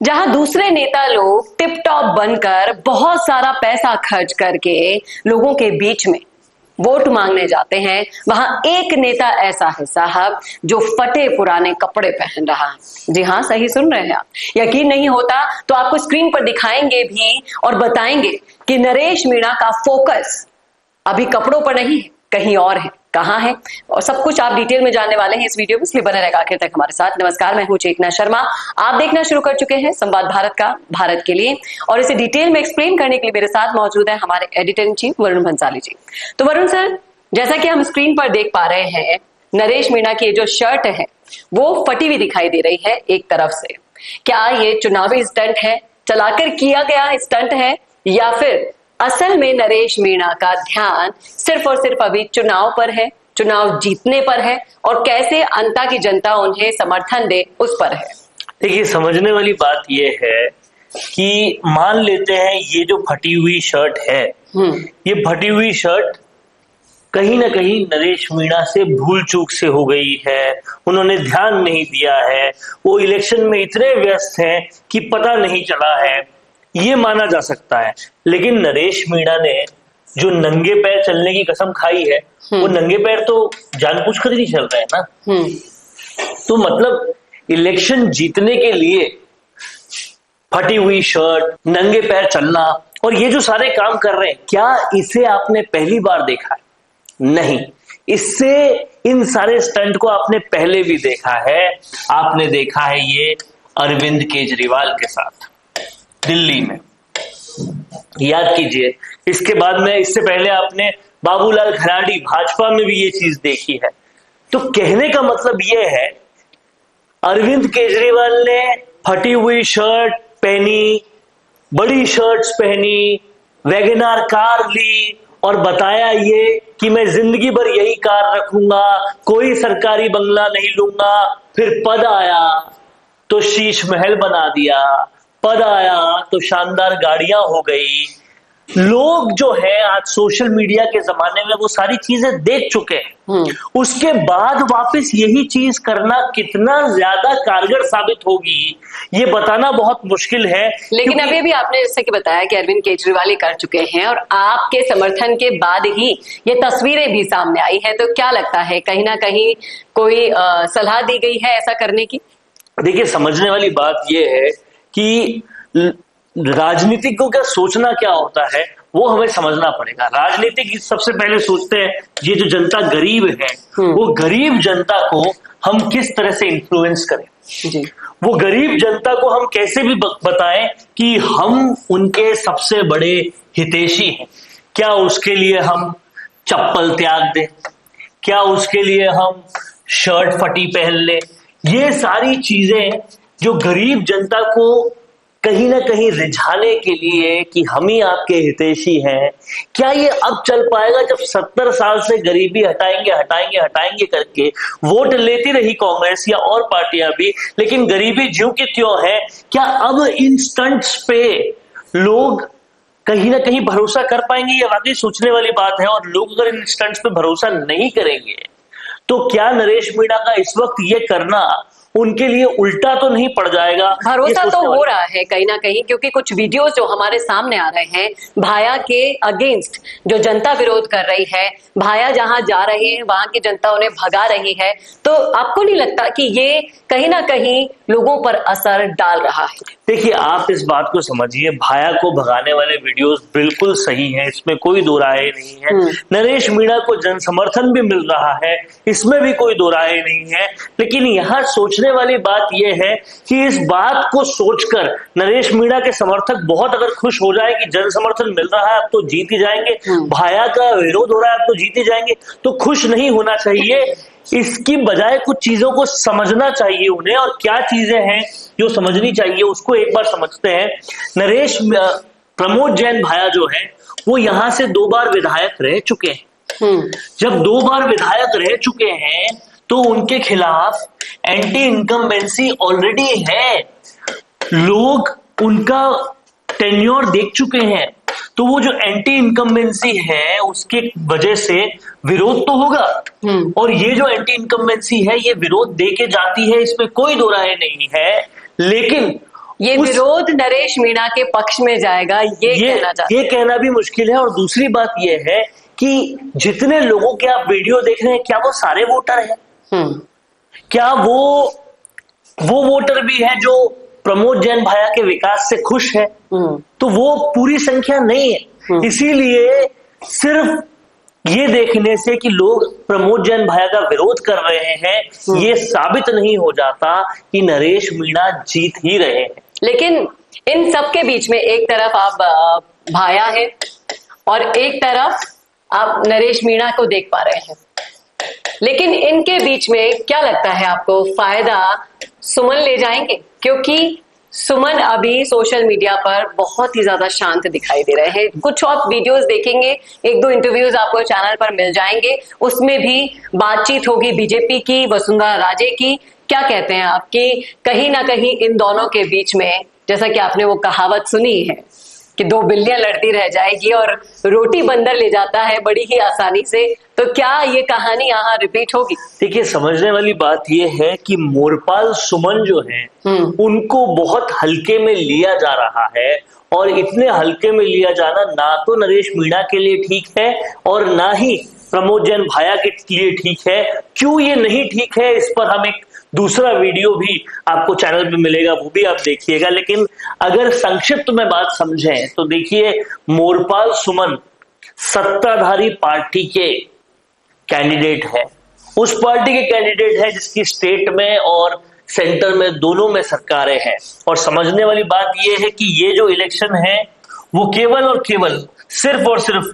जहां दूसरे नेता लोग टिप टॉप बनकर बहुत सारा पैसा खर्च करके लोगों के बीच में वोट मांगने जाते हैं, वहां एक नेता ऐसा है साहब जो फटे पुराने कपड़े पहन रहा है। जी हां, सही सुन रहे हैं आप। यकीन नहीं होता तो आपको स्क्रीन पर दिखाएंगे भी और बताएंगे कि नरेश मीणा का फोकस अभी कपड़ों पर नहीं है, कहीं और है। कहां है और सब कुछ आप डिटेल में जानने वाले हैं इस वीडियो में, इसलिए बने रहेगा आखिर तक हमारे साथ। नमस्कार, मैं हूं चेतना शर्मा। आप देखना शुरू कर चुके हैं संवाद भारत का, भारत के लिए, और इसे डिटेल में एक्सप्लेन करने के लिए मेरे साथ मौजूद है हमारे editor in chief Varun Bhansali ji. तो वरुण सर, जैसा कि हम स्क्रीन पर देख पा रहे हैं, नरेश मीणा की जो शर्ट है वो फटी हुई दिखाई दे रही है एक तरफ से। क्या ये चुनावी स्टंट है, चलाकर किया गया स्टंट है, या फिर असल में नरेश मीणा का ध्यान सिर्फ और सिर्फ अभी चुनाव पर है, चुनाव जीतने पर है, और कैसे अंता की जनता उन्हें समर्थन दे उस पर है? देखिए, समझने वाली बात यह है कि मान लेते हैं ये जो फटी हुई शर्ट है, ये फटी हुई शर्ट कहीं ना कहीं नरेश मीणा से भूल चूक से हो गई है, उन्होंने ध्यान नहीं दिया है, वो इलेक्शन में इतने व्यस्त हैं कि पता नहीं चला है, ये माना जा सकता है। लेकिन नरेश मीणा ने जो नंगे पैर चलने की कसम खाई है, वो नंगे पैर तो जानबूझकर ही नहीं चल रहे हैं ना। तो मतलब इलेक्शन जीतने के लिए फटी हुई शर्ट, नंगे पैर चलना और ये जो सारे काम कर रहे हैं, क्या इसे आपने पहली बार देखा है? नहीं, इससे इन सारे स्टंट को आपने पहले भी देखा है। आपने देखा है ये अरविंद केजरीवाल के साथ दिल्ली में, याद कीजिए। इसके बाद में, इससे पहले आपने बाबूलाल खराड़ी भाजपा में भी ये चीज देखी है। तो कहने का मतलब ये है, अरविंद केजरीवाल ने फटी हुई शर्ट पहनी, बड़ी शर्ट्स पहनी, वैगनआर कार ली और बताया ये कि मैं जिंदगी भर यही कार रखूंगा, कोई सरकारी बंगला नहीं लूंगा। फिर पद आया तो शीश महल बना दिया, पद आया तो शानदार गाड़ियां हो गई। लोग जो है आज सोशल मीडिया के जमाने में वो सारी चीजें देख चुके हैं। उसके बाद वापस यही चीज करना कितना ज्यादा कारगर साबित होगी, ये बताना बहुत मुश्किल है। लेकिन अभी भी आपने जैसे कि बताया कि अरविंद केजरीवाल कर चुके हैं और आपके समर्थन के बाद ही ये तस्वीरें भी सामने आई है, तो क्या लगता है कहीं ना कहीं कोई सलाह दी गई है ऐसा करने की? देखिए, समझने वाली बात यह है कि राजनीतिक को क्या सोचना क्या होता है वो हमें समझना पड़ेगा। राजनीतिक सबसे पहले सोचते हैं ये जो जनता गरीब है, वो गरीब जनता को हम किस तरह से इन्फ्लुएंस करें जी। वो गरीब जनता को हम कैसे भी बताएं कि हम उनके सबसे बड़े हितैषी हैं। क्या उसके लिए हम चप्पल त्याग दें? क्या उसके लिए हम शर्ट फटी पहन ले? ये सारी चीजें जो गरीब जनता को कहीं ना कहीं रिझाने के लिए कि हम ही आपके हितैषी हैं, क्या ये अब चल पाएगा जब 70 साल से गरीबी हटाएंगे हटाएंगे हटाएंगे करके वोट लेती रही कांग्रेस या और पार्टियां भी, लेकिन गरीबी ज्यों की त्यों है? क्या अब इन स्टंट्स पे लोग कहीं ना कहीं भरोसा कर पाएंगे? ये वाकई सोचने वाली बात है। और लोग अगर इन स्टंट्स पे भरोसा नहीं करेंगे तो क्या नरेश मीणा का इस वक्त ये करना उनके लिए उल्टा तो नहीं पड़ जाएगा? भरोसा तो हो रहा है कहीं ना कहीं, क्योंकि कुछ वीडियोस जो हमारे सामने आ रहे हैं भाया के अगेंस्ट, जो जनता विरोध कर रही है, भाया जहां जा रहे हैं वहां की जनता उन्हें भगा रही है। तो आपको नहीं लगता कि ये कहीं ना कहीं लोगों पर असर डाल रहा है? देखिए, आप इस बात को समझिए, भाया को भगाने वाले वीडियोस बिल्कुल सही हैं, इसमें कोई दो राय नहीं है। नरेश मीणा को जन समर्थन भी मिल रहा है, इसमें भी कोई दो राय नहीं है। लेकिन यहाँ सोचने वाली बात यह है कि इस बात को सोचकर नरेश मीणा के समर्थक बहुत अगर खुश हो जाए कि जन समर्थन मिल रहा है अब तो जीत ही जाएंगे, भाया का विरोध हो रहा है अब तो जीत ही जाएंगे, तो खुश नहीं होना चाहिए। इसकी बजाय कुछ चीजों को समझना चाहिए उन्हें, और क्या चीजें हैं जो समझनी चाहिए उसको एक बार समझते हैं। नरेश प्रमोद जैन भाया जो है वो यहां से 2 बार विधायक रह चुके हैं। जब 2 बार विधायक रह चुके हैं तो उनके खिलाफ एंटी इनकम्बेंसी ऑलरेडी है, लोग उनका टेन्योर देख चुके हैं, तो वो जो एंटी इनकम्बेंसी है उसके वजह से विरोध तो होगा। और ये जो एंटी इनकम्बेंसी है ये विरोध दे के जाती है, इसमें कोई दो राय नहीं है। लेकिन ये विरोध नरेश मीणा के पक्ष में जाएगा, ये कहना भी मुश्किल है। और दूसरी बात ये है कि जितने लोगों के आप वीडियो देख रहे हैं, क्या वो सारे वोटर हैं? क्या वो वोटर भी है जो प्रमोद जैन भाया के विकास से खुश है? तो वो पूरी संख्या नहीं है। इसीलिए सिर्फ ये देखने से कि लोग प्रमोद जैन भाया का विरोध कर रहे हैं, ये साबित नहीं हो जाता कि नरेश मीणा जीत ही रहे हैं। लेकिन इन सब के बीच में एक तरफ आप भाया है और एक तरफ आप नरेश मीणा को देख पा रहे हैं, लेकिन इनके बीच में क्या लगता है आपको, फायदा सुमन ले जाएंगे? क्योंकि सुमन अभी सोशल मीडिया पर बहुत ही ज्यादा शांत दिखाई दे रहे हैं। कुछ आप वीडियोस देखेंगे, एक दो इंटरव्यूज आपको चैनल पर मिल जाएंगे, उसमें भी बातचीत होगी बीजेपी की, वसुंधरा राजे की। क्या कहते हैं आप कि कहीं ना कहीं इन दोनों के बीच में, जैसा कि आपने वो कहावत सुनी है कि दो बिल्लियां लड़ती रह जाएगी और रोटी बंदर ले जाता है बड़ी ही आसानी से, तो क्या ये कहानी यहाँ रिपीट होगी? देखिए, समझने वाली बात ये है कि मोरपाल सुमन जो है उनको बहुत हल्के में लिया जा रहा है, और इतने हल्के में लिया जाना ना तो नरेश मीणा के लिए ठीक है और ना ही प्रमोद जैन भाया के लिए ठीक है। क्यों ये नहीं ठीक है, इस पर हम एक दूसरा वीडियो भी आपको चैनल पे मिलेगा, वो भी आप देखिएगा। लेकिन अगर संक्षिप्त में बात समझें तो देखिए, मोरपाल सुमन सत्ताधारी पार्टी के कैंडिडेट है, उस पार्टी के कैंडिडेट है जिसकी स्टेट में और सेंटर में दोनों में सरकारें हैं। और समझने वाली बात यह है कि ये जो इलेक्शन है वो केवल और केवल सिर्फ और सिर्फ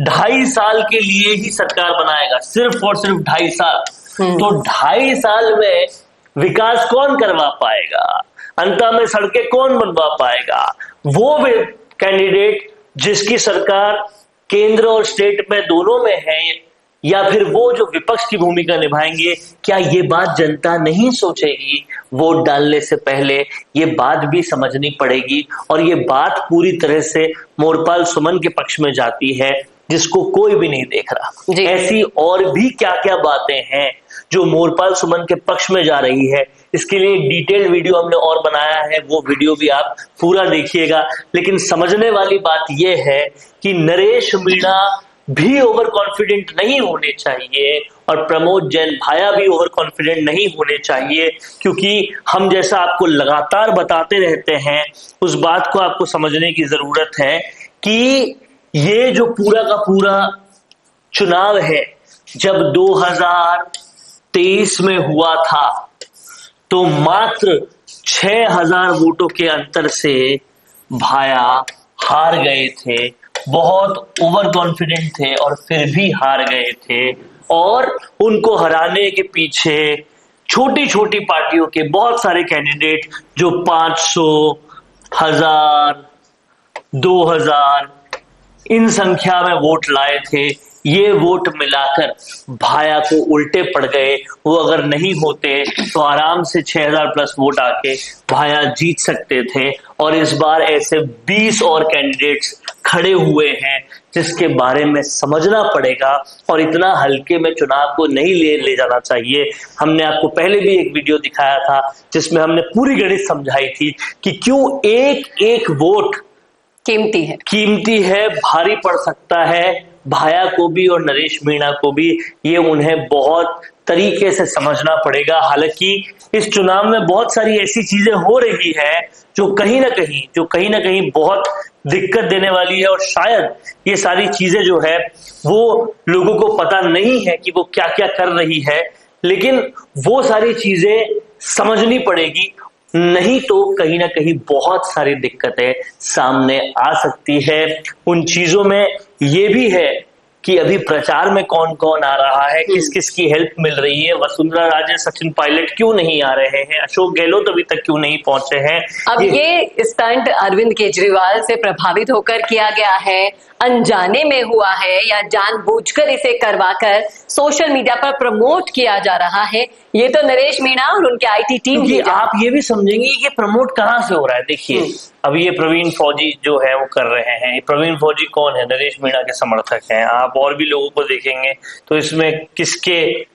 2.5 साल के लिए ही सरकार बनाएगा, सिर्फ और सिर्फ 2.5 साल। तो 2.5 साल में विकास कौन करवा पाएगा, अंत में सड़कें कौन बनवा पाएगा? वो भी कैंडिडेट जिसकी सरकार केंद्र और स्टेट में दोनों में है, या फिर वो जो विपक्ष की भूमिका निभाएंगे, क्या ये बात जनता नहीं सोचेगी वोट डालने से पहले? ये बात भी समझनी पड़ेगी, और ये बात पूरी तरह से मोरपाल सुमन के पक्ष में जाती है, जिसको कोई भी नहीं देख रहा। ऐसी और भी क्या क्या बातें हैं जो मोरपाल सुमन के पक्ष में जा रही है, इसके लिए एक डिटेल्ड वीडियो हमने और बनाया है, वो वीडियो भी आप पूरा देखिएगा। लेकिन समझने वाली बात यह है कि नरेश मीणा भी ओवर कॉन्फिडेंट नहीं होने चाहिए और प्रमोद जैन भाया भी ओवर कॉन्फिडेंट नहीं होने चाहिए, क्योंकि हम जैसा आपको लगातार बताते रहते हैं, उस बात को आपको समझने की जरूरत है कि ये जो पूरा का पूरा चुनाव है, जब 2023 में हुआ था तो मात्र 6,000 वोटों के अंतर से भाया हार गए थे। बहुत ओवर कॉन्फिडेंट थे और फिर भी हार गए थे, और उनको हराने के पीछे छोटी छोटी पार्टियों के बहुत सारे कैंडिडेट जो 500, 1000, 2000 इन संख्या में वोट लाए थे, ये वोट मिलाकर भाया को उल्टे पड़ गए। वो अगर नहीं होते तो आराम से 6,000 प्लस वोट आके भाया जीत सकते थे। और इस बार ऐसे 20 और कैंडिडेट्स खड़े हुए हैं जिसके बारे में समझना पड़ेगा, और इतना हल्के में चुनाव को नहीं ले जाना चाहिए। हमने आपको पहले भी एक वीडियो दिखाया था जिसमें हमने पूरी गणित समझाई थी कि क्यों एक एक वोट कीमती है, भारी पड़ सकता है भाया को भी और नरेश मीणा को भी। ये उन्हें बहुत तरीके से समझना पड़ेगा। हालांकि इस चुनाव में बहुत सारी ऐसी चीजें हो रही है जो कहीं ना कहीं बहुत दिक्कत देने वाली है, और शायद ये सारी चीजें जो है वो लोगों को पता नहीं है कि वो क्या क्या कर रही है, लेकिन वो सारी चीजें समझनी पड़ेगी, नहीं तो कहीं ना कहीं बहुत सारी दिक्कतें सामने आ सकती है। उन चीजों में ये भी है कि अभी प्रचार में कौन कौन आ रहा है, किस किस की हेल्प मिल रही है। वसुंधरा राजे, सचिन पायलट क्यों नहीं आ रहे हैं, अशोक गहलोत अभी तक क्यों नहीं पहुंचे हैं। अब ये स्टंट अरविंद केजरीवाल से प्रभावित होकर किया गया है, अनजाने में हुआ है, या जानबूझकर इसे करवाकर सोशल मीडिया पर प्रमोट किया जा रहा है, ये तो नरेश मीणा और उनके आईटी टीम की। आप ये भी समझेंगे कि प्रमोट कहाँ से हो रहा है। देखिए, अब ये प्रवीण फौजी जो है वो कर रहे हैं। प्रवीण फौजी कौन है? नरेश मीणा के समर्थक हैं। आप और भी लोगों को देखेंगे तो इसमें किसके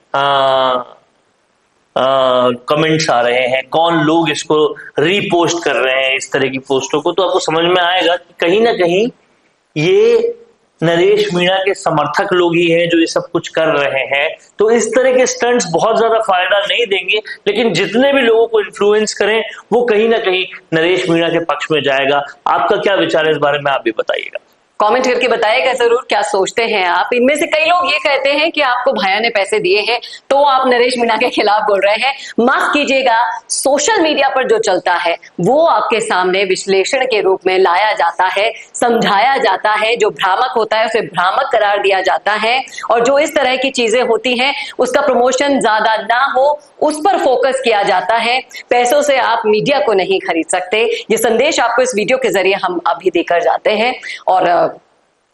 कमेंट्स आ रहे हैं, कौन लोग इसको रीपोस्ट कर रहे हैं इस तरह की पोस्टों को, तो आपको समझ में आएगा कि कहीं ना कहीं ये नरेश मीणा के समर्थक लोग ही हैं जो ये सब कुछ कर रहे हैं। तो इस तरह के स्टंट्स बहुत ज्यादा फायदा नहीं देंगे, लेकिन जितने भी लोगों को इन्फ्लुएंस करें वो कहीं ना कहीं नरेश मीणा के पक्ष में जाएगा। आपका क्या विचार है इस बारे में, आप भी बताइएगा। कमेंट करके बताइएगा जरूर क्या सोचते हैं आप। इनमें से कई लोग ये कहते हैं कि आपको भैया ने पैसे दिए हैं तो आप नरेश मीणा के खिलाफ बोल रहे हैं। माफ कीजिएगा, सोशल मीडिया पर जो चलता है वो आपके सामने विश्लेषण के रूप में लाया जाता है, समझाया जाता है। जो भ्रामक होता है उसे भ्रामक करार दिया जाता है, और जो इस तरह की चीजें होती हैं उसका प्रमोशन ज्यादा ना हो उस पर फोकस किया जाता है। पैसों से आप मीडिया को नहीं खरीद सकते। ये संदेश आपको इस वीडियो के जरिए हम अभी देकर जाते हैं, और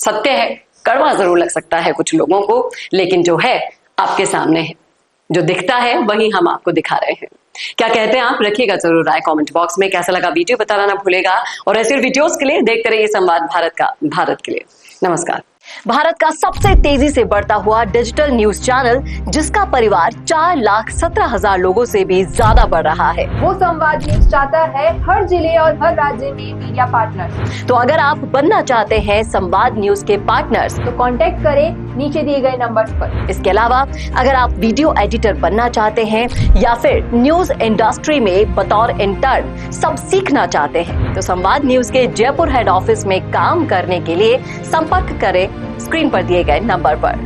सत्य है, कड़वा जरूर लग सकता है कुछ लोगों को, लेकिन जो है आपके सामने है, जो दिखता है वही हम आपको दिखा रहे हैं। क्या कहते हैं आप, रखिएगा जरूर राय कमेंट बॉक्स में। कैसा लगा वीडियो बताना ना भूलेगा, और ऐसे वीडियोस के लिए देखते रहिए संवाद भारत के लिए। नमस्कार। भारत का सबसे तेजी से बढ़ता हुआ डिजिटल न्यूज चैनल, जिसका परिवार 4,17,000 लोगों से भी ज्यादा बढ़ रहा है, वो संवाद न्यूज चाहता है हर जिले और हर राज्य में मीडिया पार्टनर्स। तो अगर आप बनना चाहते हैं संवाद न्यूज के पार्टनर्स तो कांटेक्ट करें नीचे दिए गए नंबर्स पर। इसके अलावा अगर आप वीडियो एडिटर बनना चाहते हैं या फिर न्यूज इंडस्ट्री में बतौर इंटर्न सब सीखना चाहते हैं तो संवाद न्यूज के जयपुर हेड ऑफिस में काम करने के लिए संपर्क करें स्क्रीन पर दिए गए नंबर पर।